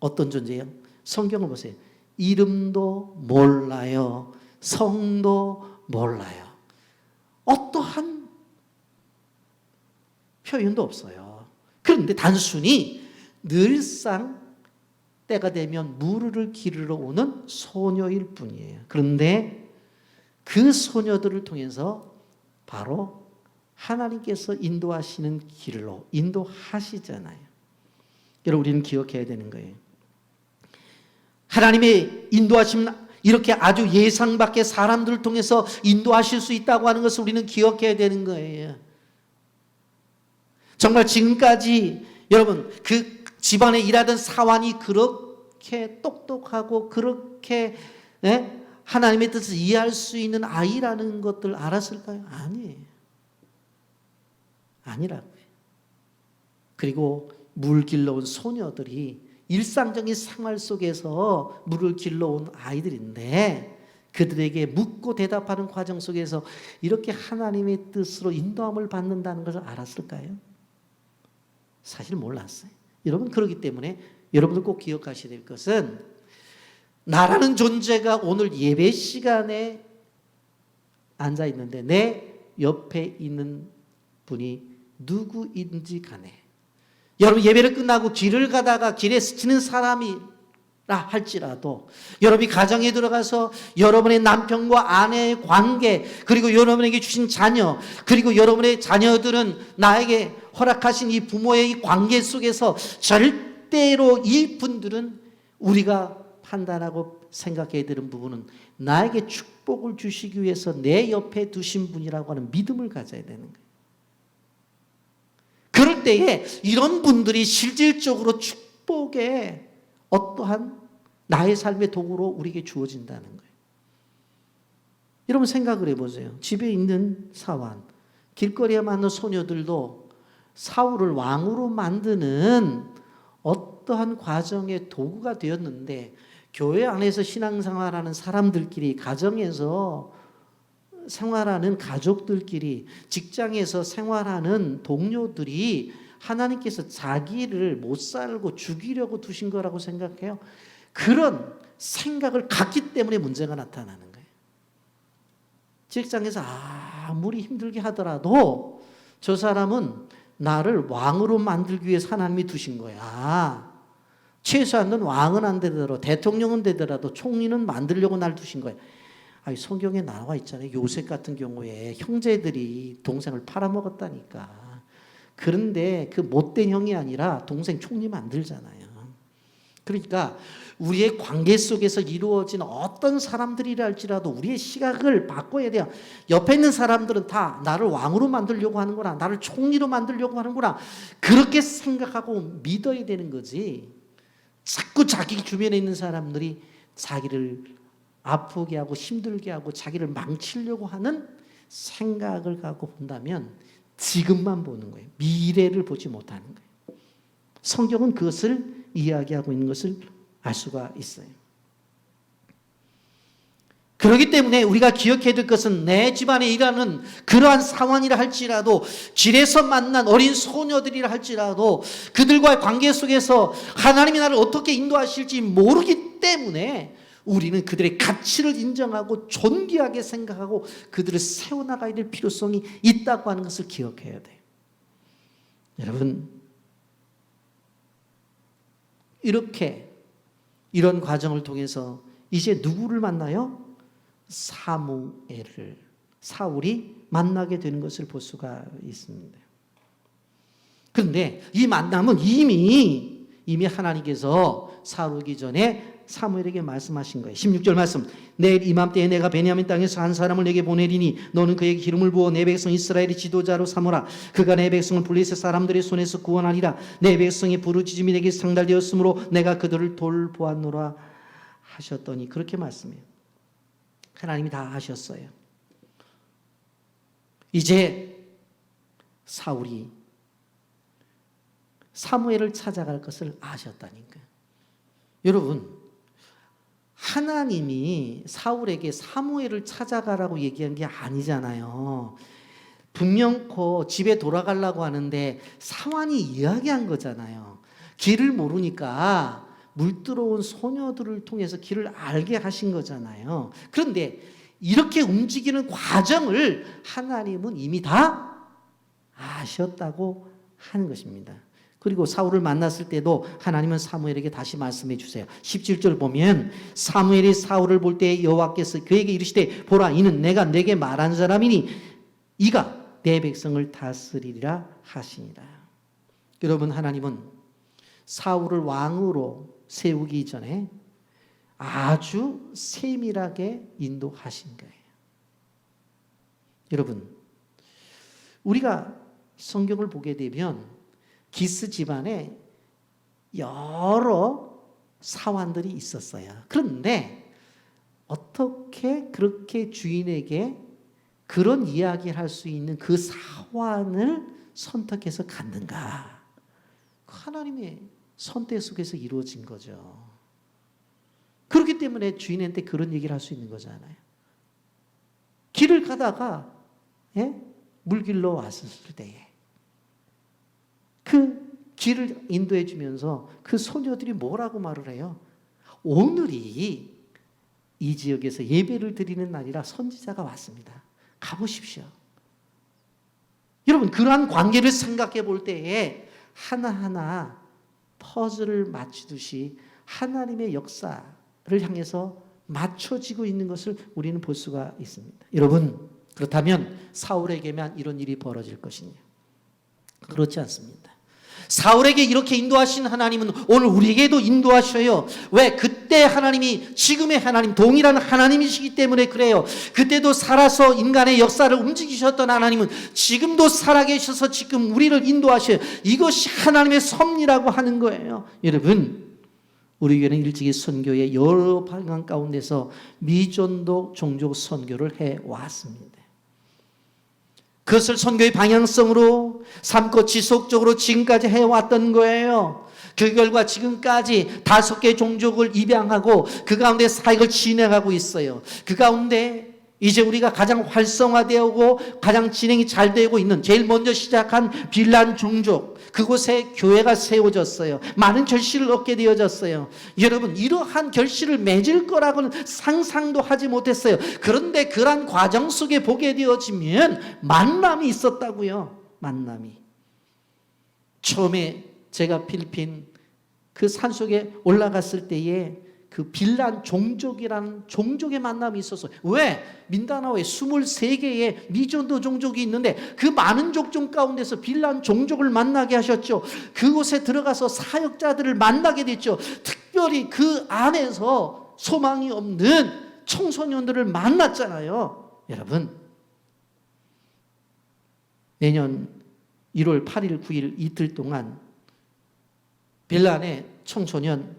어떤 존재예요? 성경을 보세요. 이름도 몰라요. 성도 몰라요. 어떠한 표현도 없어요. 그런데 단순히 늘상 때가 되면 물을 기르러 오는 소녀일 뿐이에요. 그런데 그 소녀들을 통해서 바로 하나님께서 인도하시는 길로 인도하시잖아요. 여러분, 우리는 기억해야 되는 거예요. 하나님의 인도하심, 이렇게 아주 예상 밖의 사람들을 통해서 인도하실 수 있다고 하는 것을 우리는 기억해야 되는 거예요. 정말 지금까지 여러분, 그 집안에 일하던 사환이 그렇게 똑똑하고 그렇게 하나님의 뜻을 이해할 수 있는 아이라는 것들 알았을까요? 아니에요. 아니라고요. 그리고 물 길러온 소녀들이 일상적인 생활 속에서 물을 길러온 아이들인데 그들에게 묻고 대답하는 과정 속에서 이렇게 하나님의 뜻으로 인도함을 받는다는 것을 알았을까요? 사실 몰랐어요. 여러분, 그렇기 때문에 여러분들 꼭 기억하셔야 될 것은 나라는 존재가 오늘 예배 시간에 앉아 있는데 내 옆에 있는 분이 누구인지 간에, 여러분 예배를 끝나고 길을 가다가 길에 스치는 사람이라 할지라도, 여러분이 가정에 들어가서 여러분의 남편과 아내의 관계, 그리고 여러분에게 주신 자녀, 그리고 여러분의 자녀들은 나에게 허락하신 이 부모의 이 관계 속에서 절대로 이 분들은 우리가 판단하고 생각해야 되는 부분은 나에게 축복을 주시기 위해서 내 옆에 두신 분이라고 하는 믿음을 가져야 되는 거예요. 그럴 때에 이런 분들이 실질적으로 축복의 어떠한 나의 삶의 도구로 우리에게 주어진다는 거예요. 여러분 생각을 해보세요. 집에 있는 사환, 길거리에 만난 소녀들도 사울을 왕으로 만드는 어떠한 과정의 도구가 되었는데, 교회 안에서 신앙생활하는 사람들끼리, 가정에서 생활하는 가족들끼리, 직장에서 생활하는 동료들이 하나님께서 자기를 못 살고 죽이려고 두신 거라고 생각해요. 그런 생각을 갖기 때문에 문제가 나타나는 거예요. 직장에서 아무리 힘들게 하더라도 저 사람은 나를 왕으로 만들기 위해서 하나님이 두신 거야. 최소한 왕은 안 되더라도, 대통령은 되더라도 총리는 만들려고 날 두신 거야. 아니, 성경에 나와 있잖아요. 요셉 같은 경우에 형제들이 동생을 팔아먹었다니까. 그런데 그 못된 형이 아니라 동생 총리 만들잖아요. 그러니까 우리의 관계 속에서 이루어진 어떤 사람들이라 할지라도 우리의 시각을 바꿔야 돼요. 옆에 있는 사람들은 다 나를 왕으로 만들려고 하는구나, 나를 총리로 만들려고 하는구나, 그렇게 생각하고 믿어야 되는 거지. 자꾸 자기 주변에 있는 사람들이 자기를 아프게 하고 힘들게 하고 자기를 망치려고 하는 생각을 갖고 본다면 지금만 보는 거예요. 미래를 보지 못하는 거예요. 성경은 그것을 이야기하고 있는 것을 알 수가 있어요. 그렇기 때문에 우리가 기억해야 될 것은 내 집안에 일하는 그러한 상황이라 할지라도, 길에서 만난 어린 소녀들이라 할지라도 그들과의 관계 속에서 하나님이 나를 어떻게 인도하실지 모르기 때문에 우리는 그들의 가치를 인정하고 존귀하게 생각하고 그들을 세워나가야 될 필요성이 있다고 하는 것을 기억해야 돼요. 여러분, 이런 과정을 통해서 이제 누구를 만나요? 사무엘을, 사울이 만나게 되는 것을 볼 수가 있습니다. 그런데 이 만남은 이미 하나님께서 사울 오기 전에 사무엘에게 말씀하신 거예요. 16절 말씀. 내일 이맘때에 내가 베냐민 땅에서 한 사람을 내게 보내리니 너는 그에게 기름을 부어 내 백성 이스라엘의 지도자로 삼으라. 그가 내 백성을 블레셋 사람들의 손에서 구원하리라. 내 백성의 부르짖음이 내게 상달되었으므로 내가 그들을 돌보았노라 하셨더니, 그렇게 말씀해요. 하나님이 다 하셨어요. 이제 사울이 사무엘을 찾아갈 것을 아셨다니까요. 여러분, 하나님이 사울에게 사무엘을 찾아가라고 얘기한 게 아니잖아요. 분명코 집에 돌아가려고 하는데 사환이 이야기한 거잖아요. 길을 모르니까 물 들어온 소녀들을 통해서 길을 알게 하신 거잖아요. 그런데 이렇게 움직이는 과정을 하나님은 이미 다 아셨다고 하는 것입니다. 그리고 사울을 만났을 때도 하나님은 사무엘에게 다시 말씀해 주세요. 17절 보면 사무엘이 사울을 볼 때 여호와께서 그에게 이르시되 보라 이는 내가 내게 말한 사람이니 이가 내 백성을 다스리리라 하시니라. 여러분, 하나님은 사울을 왕으로 세우기 전에 아주 세밀하게 인도하신 거예요. 여러분, 우리가 성경을 보게 되면 기스 집안에 여러 사환들이 있었어요. 그런데 어떻게 그렇게 주인에게 그런 이야기를 할 수 있는 그 사환을 선택해서 갔는가? 하나님의 선택 속에서 이루어진 거죠. 그렇기 때문에 주인한테 그런 얘기를 할 수 있는 거잖아요. 길을 가다가 물길로 왔을 때에 그 길을 인도해 주면서 그 소녀들이 뭐라고 말을 해요? 오늘이 이 지역에서 예배를 드리는 날이라 선지자가 왔습니다. 가보십시오. 여러분, 그러한 관계를 생각해 볼 때에 하나하나 퍼즐을 맞추듯이 하나님의 역사를 향해서 맞춰지고 있는 것을 우리는 볼 수가 있습니다. 여러분, 그렇다면 사울에게만 이런 일이 벌어질 것이냐? 그렇지 않습니다. 사울에게 이렇게 인도하신 하나님은 오늘 우리에게도 인도하셔요. 왜? 그때 하나님이 지금의 하나님 동일한 하나님이시기 때문에 그래요. 그때도 살아서 인간의 역사를 움직이셨던 하나님은 지금도 살아계셔서 지금 우리를 인도하셔요. 이것이 하나님의 섭리라고 하는 거예요. 여러분, 우리 교회는 일찍이 선교의 여러 방향 가운데서 미전도 종족 선교를 해왔습니다. 그것을 선교의 방향성으로 삼고 지속적으로 지금까지 해왔던 거예요. 그 결과 지금까지 5개 종족을 입양하고 그 가운데 사역을 진행하고 있어요. 그 가운데 이제 우리가 가장 활성화되고 가장 진행이 잘 되고 있는 제일 먼저 시작한 빌란 종족, 그곳에 교회가 세워졌어요. 많은 결실을 얻게 되어졌어요. 여러분, 이러한 결실을 맺을 거라고는 상상도 하지 못했어요. 그런데 그러한 과정 속에 보게 되어지면 만남이 있었다고요. 만남이. 처음에 제가 필리핀 그 산속에 올라갔을 때에 그 빌란 종족이라는 종족의 만남이 있었어요. 왜? 민다나오에 23개의 미전도 종족이 있는데 그 많은 족족 가운데서 빌란 종족을 만나게 하셨죠. 그곳에 들어가서 사역자들을 만나게 됐죠. 특별히 그 안에서 소망이 없는 청소년들을 만났잖아요. 여러분, 내년 1월 8일, 9일 이틀 동안 빌란의 청소년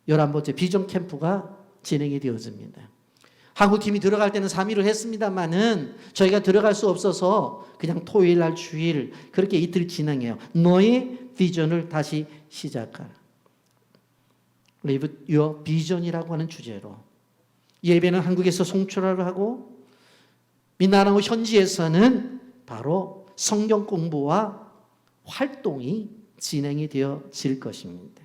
11번째 비전 캠프가 진행이 되어집니다. 한국팀이 들어갈 때는 3일을 했습니다만은 저희가 들어갈 수 없어서 그냥 토요일 날 주일 그렇게 이틀 진행해요. 너의 비전을 다시 시작하라. Live your vision이라고 하는 주제로 예배는 한국에서 송출을 하고 민나라우 현지에서는 바로 성경 공부와 활동이 진행이 되어질 것입니다.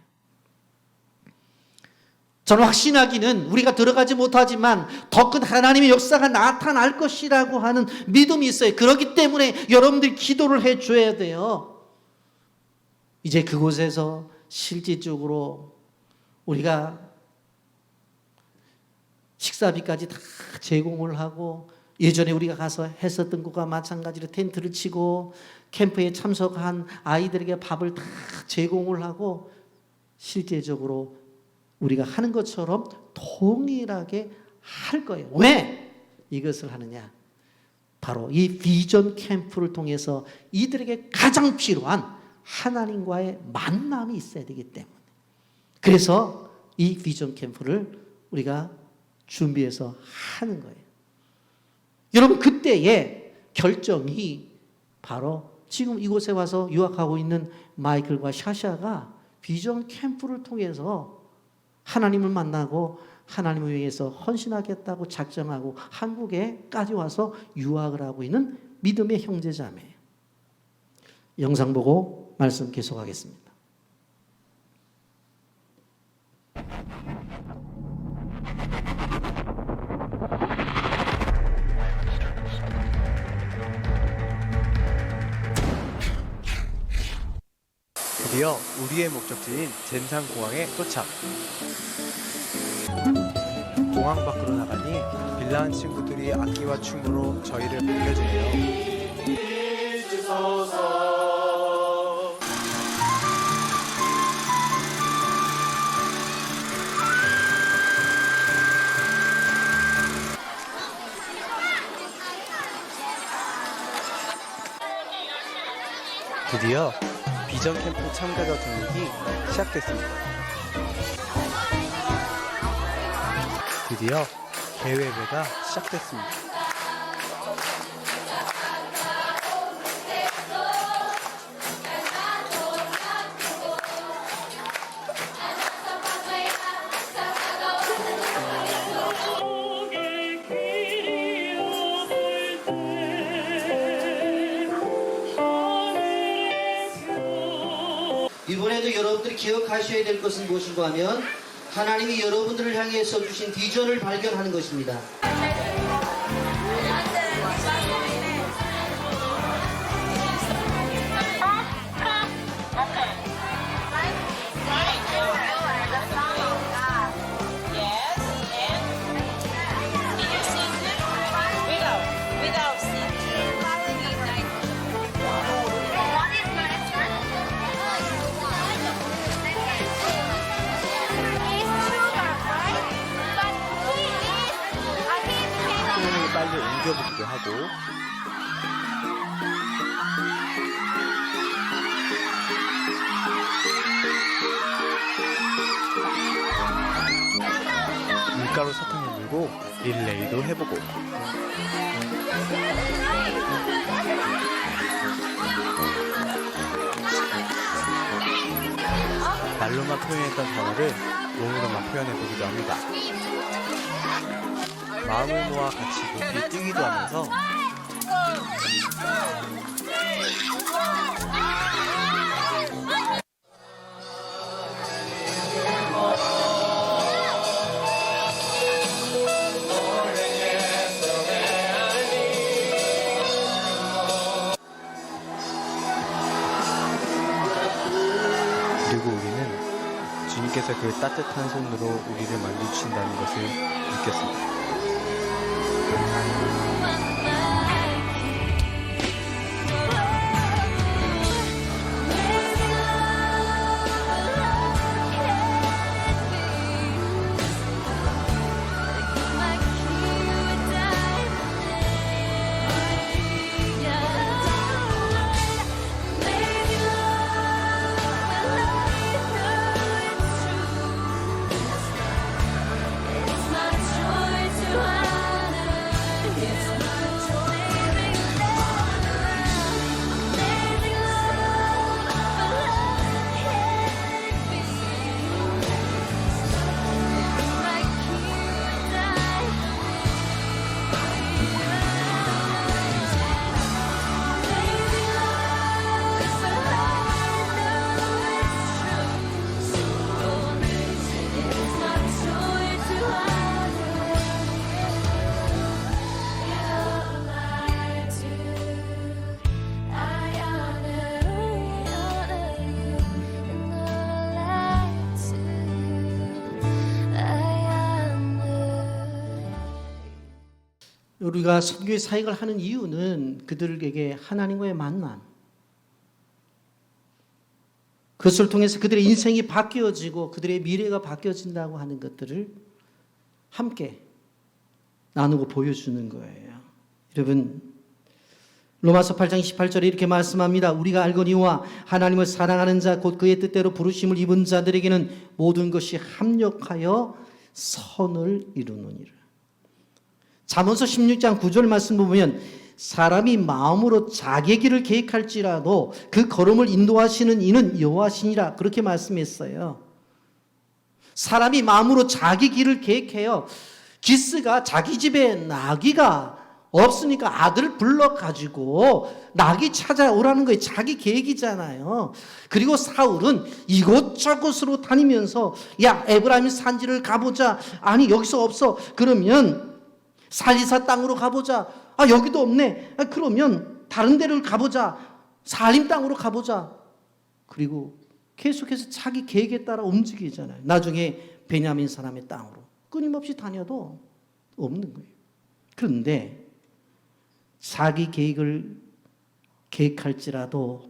저는 확신하기는 우리가 들어가지 못하지만 더 큰 하나님의 역사가 나타날 것이라고 하는 믿음이 있어요. 그렇기 때문에 여러분들이 기도를 해줘야 돼요. 이제 그곳에서 실질적으로 우리가 식사비까지 다 제공을 하고 예전에 우리가 가서 했었던 것과 마찬가지로 텐트를 치고 캠프에 참석한 아이들에게 밥을 다 제공을 하고 실제적으로 우리가 하는 것처럼 동일하게 할 거예요. 왜 이것을 하느냐? 바로 이 비전 캠프를 통해서 이들에게 가장 필요한 하나님과의 만남이 있어야 되기 때문에, 그래서 이 비전 캠프를 우리가 준비해서 하는 거예요. 여러분, 그때의 결정이 바로 지금 이곳에 와서 유학하고 있는 마이클과 샤샤가 비전 캠프를 통해서 하나님을 만나고 하나님을 위해서 헌신하겠다고 작정하고 한국에까지 와서 유학을 하고 있는 믿음의 형제자매예요. 영상 보고 말씀 계속하겠습니다. 드디어 우리의 목적지인 젠산공항에 도착. 공항 밖으로 나가니 빌라한 친구들이 악기와 춤으로 저희를 반겨주네요. 드디어 비전 캠프 참가자 등록이 시작됐습니다. 드디어 대회가 시작됐습니다. 이번에도 여러분들이 기억하셔야 될 것은 무엇인가 하면 하나님이 여러분들을 향해서 주신 비전을 발견하는 것입니다. 손을 빨리 옮겨보기도 하고, 밀가루 사탕을 들고 릴레이도 해보고, 말로만 표현했던 단어를 몸으로만 표현해보기도 합니다. 마음을 모아 같이 높이 뛰기도 하면서 그리고 우리는 주님께서 그 따뜻한 손으로 우리를 만져주신다는 것을 느꼈습니다. 우리가 선교의 사역을 하는 이유는 그들에게 하나님과의 만남, 그것을 통해서 그들의 인생이 바뀌어지고 그들의 미래가 바뀌어진다고 하는 것들을 함께 나누고 보여주는 거예요. 여러분, 로마서 8장 28절에 이렇게 말씀합니다. 우리가 알거니와 하나님을 사랑하는 자 곧 그의 뜻대로 부르심을 입은 자들에게는 모든 것이 합력하여 선을 이루느니라. 잠언서 16장 9절 말씀 보면 사람이 마음으로 자기의 길을 계획할지라도 그 걸음을 인도하시는 이는 여호와시니라 그렇게 말씀했어요. 사람이 마음으로 자기 길을 계획해요. 기스가 자기 집에 나귀가 없으니까 아들을 불러가지고 나귀 찾아오라는 거예요. 자기 계획이잖아요. 그리고 사울은 이곳저곳으로 다니면서 야 에브라임 산지를 가보자. 아니 여기서 없어. 그러면 살리사 땅으로 가보자. 아 여기도 없네. 아, 그러면 다른 데를 가보자. 살림 땅으로 가보자. 그리고 계속해서 자기 계획에 따라 움직이잖아요. 나중에 베냐민 사람의 땅으로 끊임없이 다녀도 없는 거예요. 그런데 자기 계획을 계획할지라도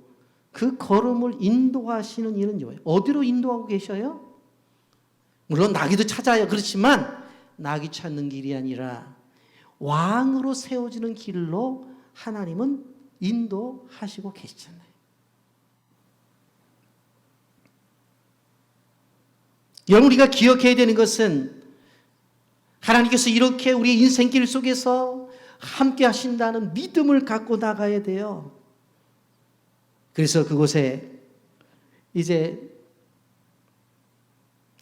그 걸음을 인도하시는 이는 여호와예요. 어디로 인도하고 계셔요? 물론 나귀도 찾아요. 그렇지만 나귀 찾는 길이 아니라 왕으로 세워지는 길로 하나님은 인도하시고 계시잖아요. 여러분, 우리가 기억해야 되는 것은 하나님께서 이렇게 우리 인생길 속에서 함께 하신다는 믿음을 갖고 나가야 돼요. 그래서 그곳에 이제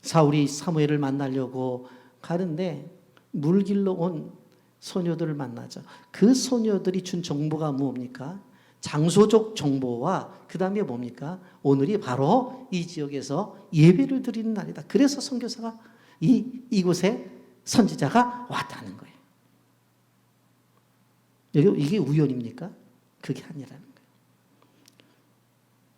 사울이 사무엘을 만나려고 가는데 물길로 온 소녀들을 만나죠. 그 소녀들이 준 정보가 뭡니까? 장소적 정보와 그 다음에 뭡니까? 오늘이 바로 이 지역에서 예배를 드리는 날이다. 그래서 선교사가 이곳에 선지자가 왔다는 거예요. 이게 우연입니까? 그게 아니라는 거예요.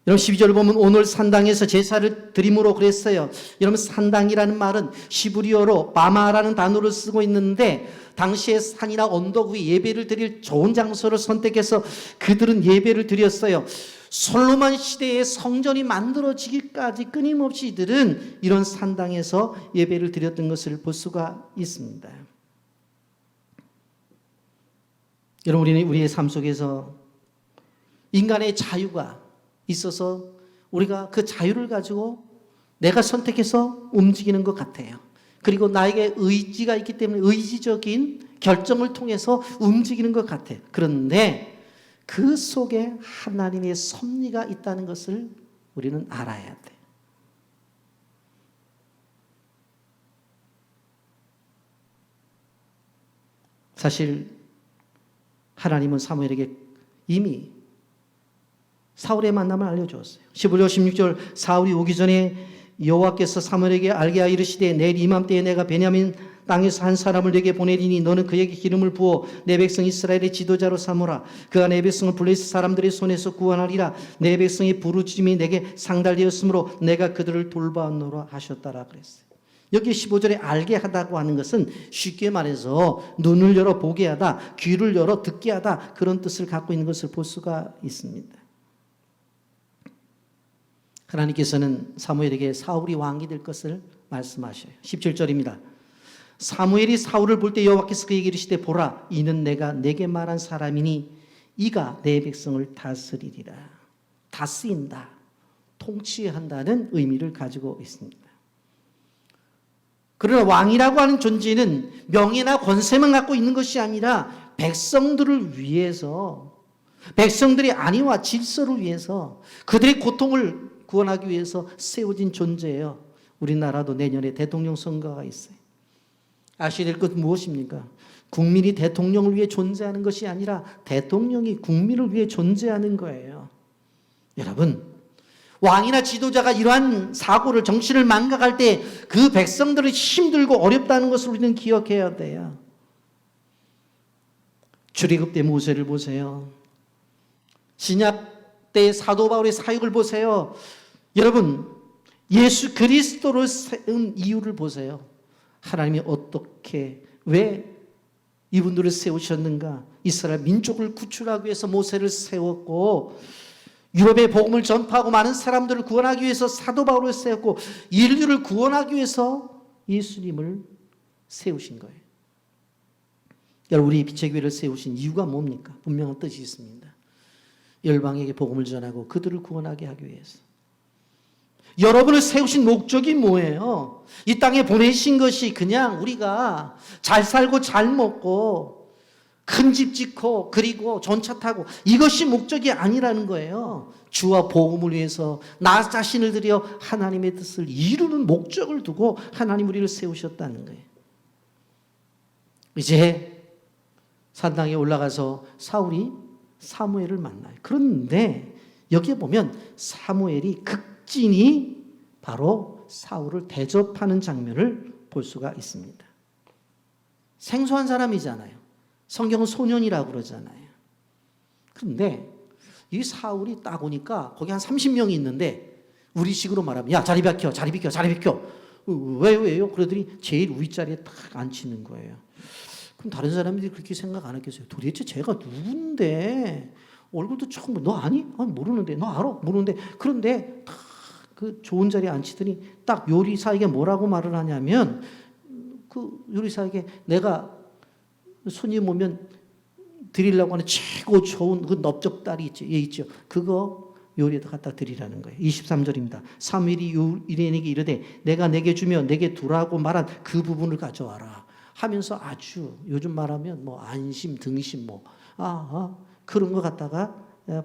여러분 12절을 보면 오늘 산당에서 제사를 드림으로 그랬어요. 여러분 산당이라는 말은 시브리어로 바마라는 단어를 쓰고 있는데 당시에 산이나 언덕 위에 예배를 드릴 좋은 장소를 선택해서 그들은 예배를 드렸어요. 솔로몬 시대에 성전이 만들어지기까지 끊임없이 이들은 이런 산당에서 예배를 드렸던 것을 볼 수가 있습니다. 여러분 우리의 삶 속에서 인간의 자유가 있어서 우리가 그 자유를 가지고 내가 선택해서 움직이는 것 같아요. 그리고 나에게 의지가 있기 때문에 의지적인 결정을 통해서 움직이는 것 같아요. 그런데 그 속에 하나님의 섭리가 있다는 것을 우리는 알아야 돼요. 사실 하나님은 사무엘에게 이미 사울의 만남을 알려주었어요. 15절 16절 사울이 오기 전에 여호와께서 사무엘에게 알게 하여 이르시되 내일 이맘때에 내가 베냐민 땅에서 한 사람을 내게 보내리니 너는 그에게 기름을 부어 내 백성 이스라엘의 지도자로 삼으라. 그가 내 백성을 블레셋 사람들의 손에서 구원하리라. 내 백성의 부르짖음이 내게 상달되었으므로 내가 그들을 돌보노라 하셨다라 그랬어요. 여기 15절에 알게 하다고 하는 것은 쉽게 말해서 눈을 열어 보게 하다, 귀를 열어 듣게 하다 그런 뜻을 갖고 있는 것을 볼 수가 있습니다. 하나님께서는 사무엘에게 사울이 왕이 될 것을 말씀하셔요. 17절입니다. 사무엘이 사울을 볼 때 여호와께서 그에게 이르시되 보라 이는 내가 내게 말한 사람이니 이가 내 백성을 다스리리라. 다스린다, 통치한다는 의미를 가지고 있습니다. 그러나 왕이라고 하는 존재는 명예나 권세만 갖고 있는 것이 아니라 백성들을 위해서, 백성들의 안위와 질서를 위해서, 그들의 고통을 구원하기 위해서 세워진 존재예요. 우리나라도 내년에 대통령 선거가 있어요. 아셔야 될 것은 무엇입니까? 국민이 대통령을 위해 존재하는 것이 아니라 대통령이 국민을 위해 존재하는 거예요. 여러분, 왕이나 지도자가 이러한 사고를, 정신을 망각할 때 그 백성들이 힘들고 어렵다는 것을 우리는 기억해야 돼요. 출애굽 때 모세를 보세요. 신약 때 사도 바울의 사역을 보세요. 여러분, 예수 그리스도를 세운 이유를 보세요. 하나님이 어떻게, 왜 이분들을 세우셨는가? 이스라엘 민족을 구출하기 위해서 모세를 세웠고 유럽에 복음을 전파하고 많은 사람들을 구원하기 위해서 사도 바울을 세웠고 인류를 구원하기 위해서 예수님을 세우신 거예요. 여러분, 우리 빛의 교회를 세우신 이유가 뭡니까? 분명한 뜻이 있습니다. 열방에게 복음을 전하고 그들을 구원하게 하기 위해서. 여러분을 세우신 목적이 뭐예요? 이 땅에 보내신 것이 그냥 우리가 잘 살고 잘 먹고 큰 집 짓고 그리고 전차 타고 이것이 목적이 아니라는 거예요. 주와 복음을 위해서 나 자신을 들여 하나님의 뜻을 이루는 목적을 두고 하나님 우리를 세우셨다는 거예요. 이제 산당에 올라가서 사울이 사무엘을 만나요. 그런데 여기에 보면 사무엘이 극진히 바로 사울을 대접하는 장면을 볼 수가 있습니다. 생소한 사람이잖아요. 성경은 소년이라고 그러잖아요. 그런데 이 사울이 딱 오니까 거기 한 30명이 있는데 우리식으로 말하면 야 자리 비켜 자리 비켜 자리 비켜 왜요? 그러더니 제일 윗자리에 딱 앉히는 거예요. 그럼 다른 사람들이 그렇게 생각 안 했겠어요? 도대체 제가 누군데 얼굴도 처음 너 아니? 아니 모르는데 너 알아? 모르는데 그런데 딱 그 좋은 자리에 앉히더니 딱 요리사에게 뭐라고 말을 하냐면 그 요리사에게 내가 손님 오면 드리려고 하는 최고 좋은 그 넓적다리 있죠. 예, 있죠. 그거 요리에다 갖다 드리라는 거예요. 23절입니다. 사무엘이 유리에게 이르되 내가 내게 주며 내게 두라고 말한 그 부분을 가져와라 하면서 아주 요즘 말하면 뭐 안심 등심 뭐 그런 거 갖다가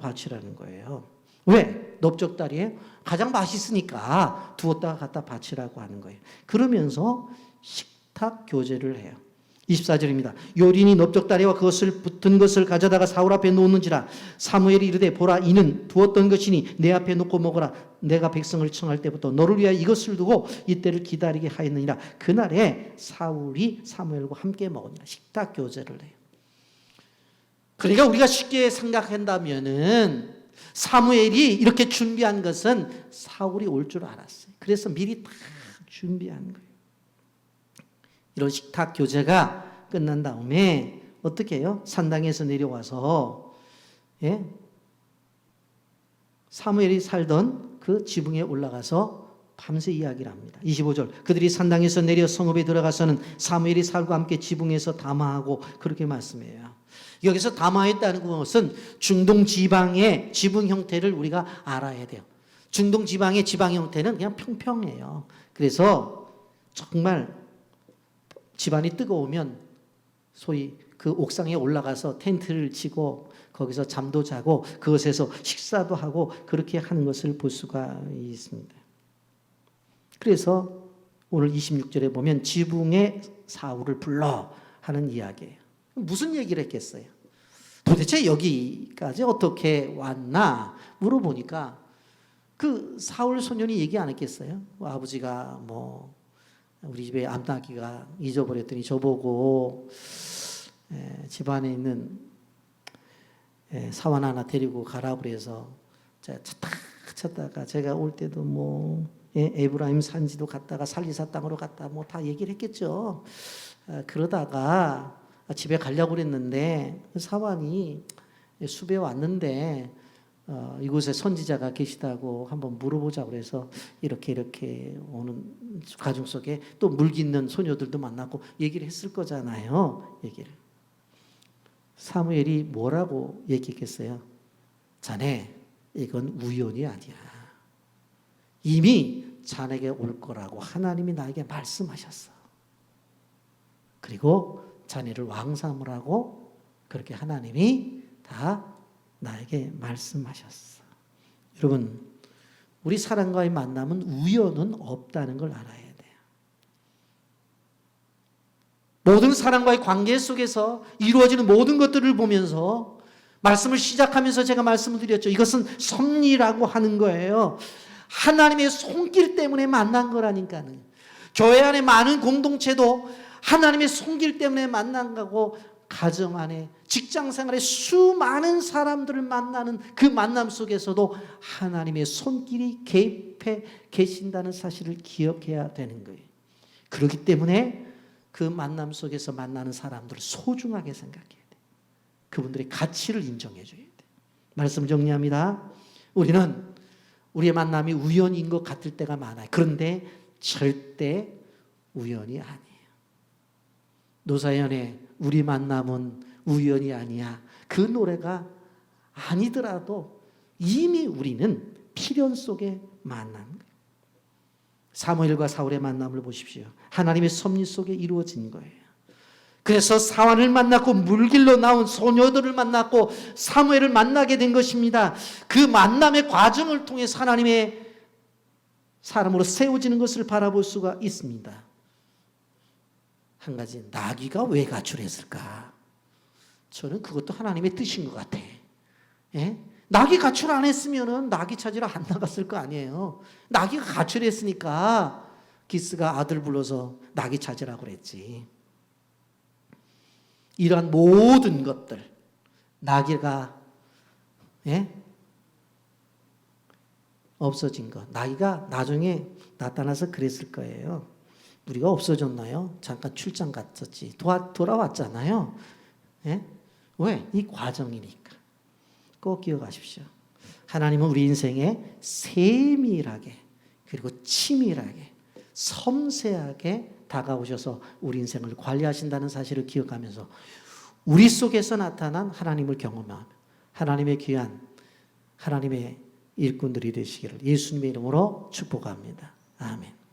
바치라는 거예요. 왜? 넓적다리에 가장 맛있으니까 두었다가 갖다 바치라고 하는 거예요. 그러면서 식탁 교제를 해요. 24절입니다. 요린이 넓적다리와 그것을 붙은 것을 가져다가 사울 앞에 놓는지라 사무엘이 이르되 보라 이는 두었던 것이니 내 앞에 놓고 먹어라 내가 백성을 청할 때부터 너를 위하여 이것을 두고 이때를 기다리게 하였느니라. 그날에 사울이 사무엘과 함께 먹으니라. 식탁 교제를 해요. 그러니까 우리가 쉽게 생각한다면은 사무엘이 이렇게 준비한 것은 사울이 올 줄 알았어요. 그래서 미리 다 준비한 거예요. 이런 식탁 교제가 끝난 다음에 어떻게 해요? 산당에서 내려와서 사무엘이 살던 그 지붕에 올라가서 밤새 이야기를 합니다. 25절 그들이 산당에서 내려 성읍에 들어가서는 사무엘이 사울과 함께 지붕에서 담화하고 그렇게 말씀해요. 여기서 담화했다는 것은 중동 지방의 지붕 형태를 우리가 알아야 돼요. 중동 지방의 지방 형태는 그냥 평평해요. 그래서 정말 집안이 뜨거우면 소위 그 옥상에 올라가서 텐트를 치고 거기서 잠도 자고 그것에서 식사도 하고 그렇게 하는 것을 볼 수가 있습니다. 그래서 오늘 26절에 보면 지붕에 사울을 불러 하는 이야기예요. 무슨 얘기를 했겠어요? 도대체 여기까지 어떻게 왔나 물어보니까 그 사울 소년이 얘기 안 했겠어요? 아버지가 뭐 우리 집에 암탉이가 잊어버렸더니 저보고 집안에 있는 사원 하나 데리고 가라고 그래서 제가 찾다가 제가 올 때도 뭐 에브라임 산지도 갔다가 살리사 땅으로 갔다 뭐 다 얘기를 했겠죠. 그러다가 집에 가려고 그랬는데 사원이 숲에 왔는데 이곳에 선지자가 계시다고 한번 물어보자 그래서 이렇게 오는 가정 속에 또 물기 있는 소녀들도 만나고 얘기를 했을 거잖아요. 얘기를. 사무엘이 뭐라고 얘기했겠어요? 자네 이건 우연이 아니야. 이미 자네에게 올 거라고 하나님이 나에게 말씀하셨어. 그리고 자네를 왕 삼으라고 그렇게 하나님이 다 나에게 말씀하셨어. 여러분, 우리 사람과의 만남은 우연은 없다는 걸 알아야 돼요. 모든 사람과의 관계 속에서 이루어지는 모든 것들을 보면서 말씀을 시작하면서 제가 말씀을 드렸죠. 이것은 섭리라고 하는 거예요. 하나님의 손길 때문에 만난 거라니까는. 교회 안에 많은 공동체도 하나님의 손길 때문에 만난 거고 가정 안에 직장 생활에 수많은 사람들을 만나는 그 만남 속에서도 하나님의 손길이 개입해 계신다는 사실을 기억해야 되는 거예요. 그렇기 때문에 그 만남 속에서 만나는 사람들을 소중하게 생각해야 돼요. 그분들의 가치를 인정해 줘야 돼요. 말씀 정리합니다. 우리는 우리의 만남이 우연인 것 같을 때가 많아요. 그런데 절대 우연이 아니에요. 노사연의 우리 만남은 우연이 아니야. 그 노래가 아니더라도 이미 우리는 필연 속에 만난 거예요. 사무엘과 사울의 만남을 보십시오. 하나님의 섭리 속에 이루어진 거예요. 그래서 사환을 만났고 물길로 나온 소녀들을 만났고 사무엘을 만나게 된 것입니다. 그 만남의 과정을 통해서 하나님의 사람으로 세워지는 것을 바라볼 수가 있습니다. 한 가지, 나귀가 왜 가출했을까? 저는 그것도 하나님의 뜻인 것 같아. 예? 나귀 가출 안 했으면 나귀 찾으러 안 나갔을 거 아니에요. 나귀가 가출했으니까 기스가 아들 불러서 나귀 찾으라고 그랬지. 이러한 모든 것들, 나귀가 없어진 것, 나귀가 나중에 나타나서 그랬을 거예요. 우리가 없어졌나요? 잠깐 출장 갔었지. 돌아왔잖아요. 왜? 이 과정이니까. 꼭 기억하십시오. 하나님은 우리 인생에 세밀하게 그리고 치밀하게 섬세하게 다가오셔서 우리 인생을 관리하신다는 사실을 기억하면서 우리 속에서 나타난 하나님을 경험하며 하나님의 귀한 하나님의 일꾼들이 되시기를 예수님의 이름으로 축복합니다. 아멘.